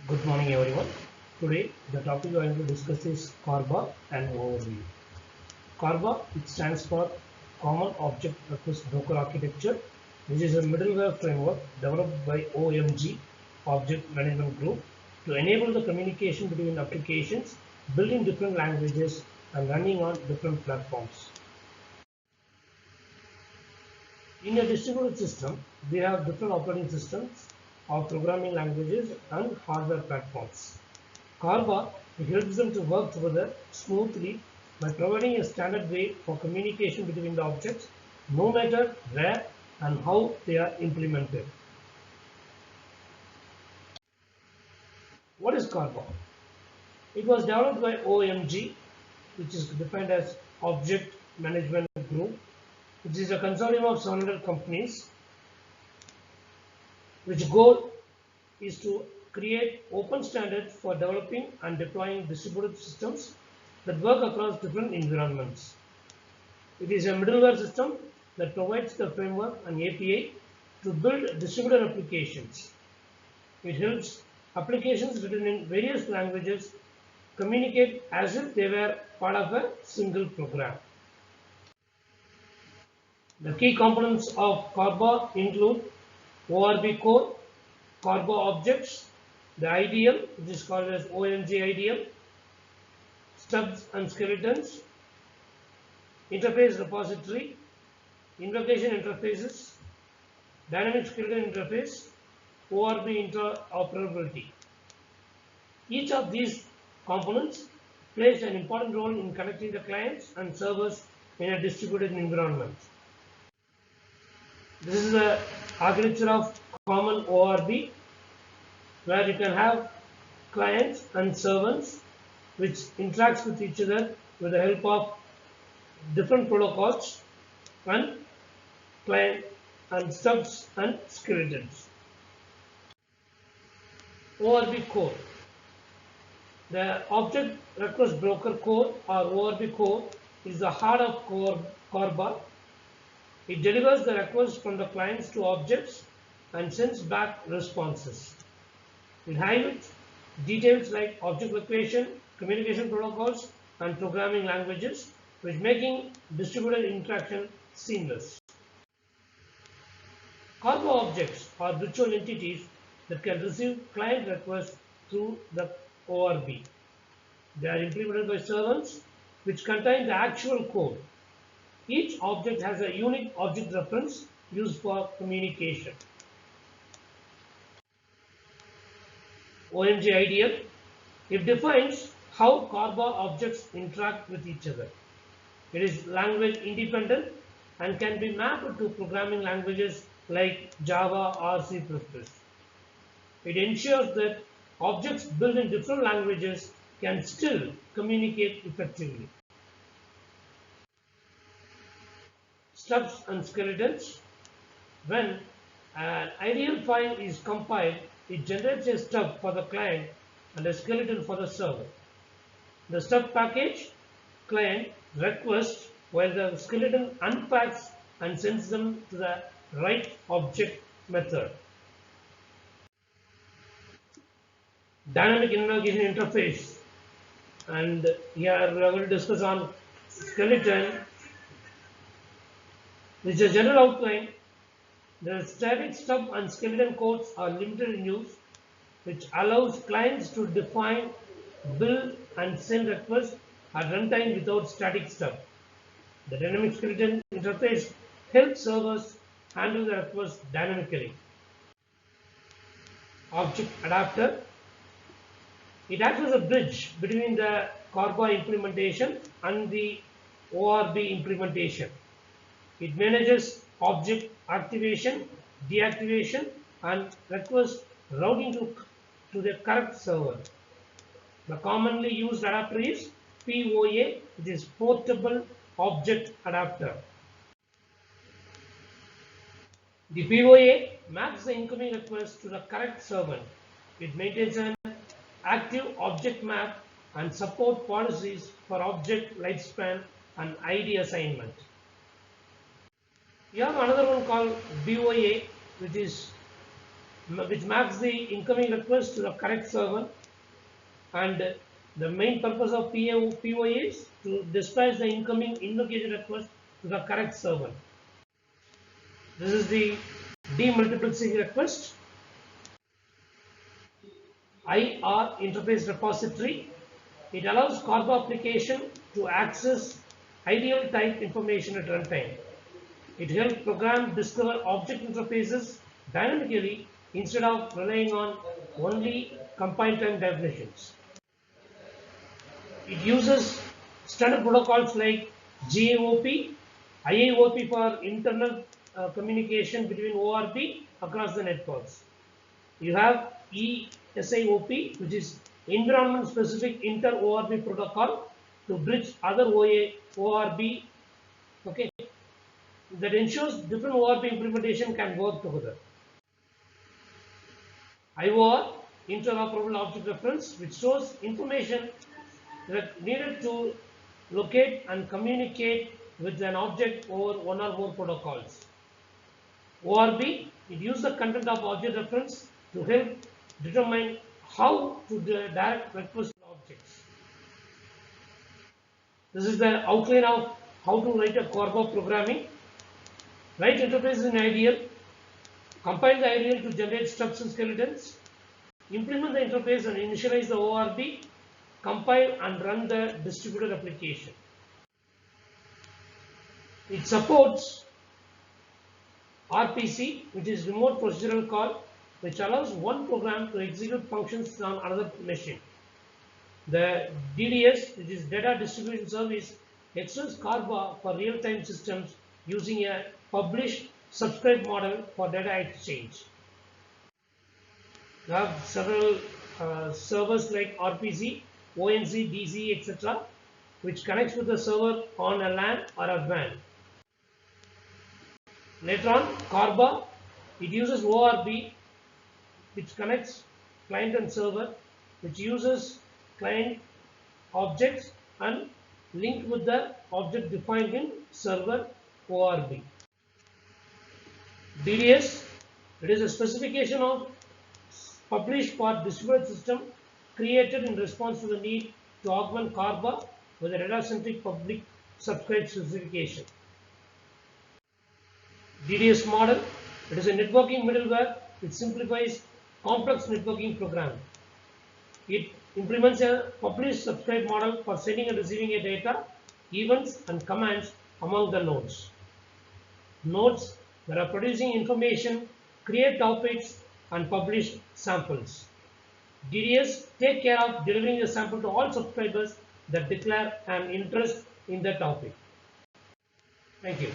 Good morning everyone. Today the topic we are going to discuss is CORBA and overview. CORBA, it stands for Common Object Request Broker Architecture, which is a middleware framework developed by OMG Object Management Group to enable the communication between applications built in different languages and running on different platforms. In a distributed system, we have different operating systems of programming languages and hardware platforms. CORBA helps them to work together smoothly by providing a standard way for communication between the objects, no matter where and how they are implemented. What is CORBA? It was developed by OMG, which is defined as Object Management Group, which is a consortium of 700 companies, which goal is to create open standards for developing and deploying distributed systems that work across different environments. It is a middleware system that provides the framework and API to build distributed applications. It helps applications written in various languages communicate as if they were part of a single program. The key components of CORBA include ORB core, CORBA objects, the ideal, which is called as OMG ideal, stubs and skeletons, interface repository, invocation interfaces, dynamic skeleton interface, ORB interoperability. Each of these components plays an important role in connecting the clients and servers in a distributed environment. This is the architecture of common ORB, where you can have clients and servants which interacts with each other with the help of different protocols and client and stubs and skeletons. ORB core. The object request broker core or ORB core is the heart of CORBA. It delivers the request from the clients to objects and sends back responses. It highlights details like object location, communication protocols, and programming languages, which making distributed interaction seamless. CORBA objects are virtual entities that can receive client requests through the ORB. They are implemented by servants, which contain the actual code. Each object has a unique object reference used for communication. OMG ideal. It defines how CORBA objects interact with each other. It is language independent and can be mapped to programming languages like Java or C++. It ensures that objects built in different languages can still communicate effectively. Stubs and skeletons. When an ideal file is compiled, it generates a stub for the client and a skeleton for the server. The stub package client requests while the skeleton unpacks and sends them to the right object method. Dynamic invocation interface, and here we are going to discuss on skeleton. This is a general outline. The static stub and skeleton codes are limited in use, which allows clients to define, build, and send requests at runtime without static stub. The dynamic skeleton interface helps servers handle the requests dynamically. Object adapter. It acts as a bridge between the CORBA implementation and the ORB implementation. It manages object activation, deactivation, and request routing to the correct server. The commonly used adapter is POA, which is Portable Object Adapter. The POA maps the incoming request to the correct server. It maintains an active object map and support policies for object lifespan and ID assignment. We have another one called BOA, which is which maps the incoming request to the correct server, and the main purpose of POA is to dispatch the incoming invocation request to the correct server. This is the demultiplexing request. IR interface repository. It allows CORBA application to access ideal type information at runtime. It helps program discover object interfaces dynamically instead of relying on only compile time definitions. It uses standard protocols like GAOP, IAOP for internal communication between ORB across the networks. You have ESIOP, which is environment specific inter-ORB protocol to bridge other ORB, okay, that ensures different ORB implementation can work together. IOR, interoperable object reference, which stores information that needed to locate and communicate with an object over one or more protocols. ORB, it uses the content of object reference to help determine how to direct request to objects. This is the outline of how to write a CORBA programming. Write interfaces in ideal. Compile the ideal to generate stubs and skeletons. Implement the interface and initialize the ORB. Compile and run the distributed application. It supports RPC, which is remote procedural call, which allows one program to execute functions on another machine. The DDS, which is data distribution service, extends CORBA for real-time systems using a publish subscribe model for data exchange. You have several servers like RPC, ONC, DC, etc., which connects with the server on a LAN or a WAN. Later on, CORBA, it uses ORB, which connects client and server, which uses client objects and linked with the object defined in server ORB. DDS, it is a specification of published for distributed system created in response to the need to augment CORBA with a data-centric public subscribe specification. DDS model, it is a networking middleware which simplifies complex networking programming. It implements a publish subscribe model for sending and receiving a data, events and commands among the nodes. Nodes that are producing information create topics and publish samples. DDS take care of delivering the sample to all subscribers that declare an interest in the topic. Thank you.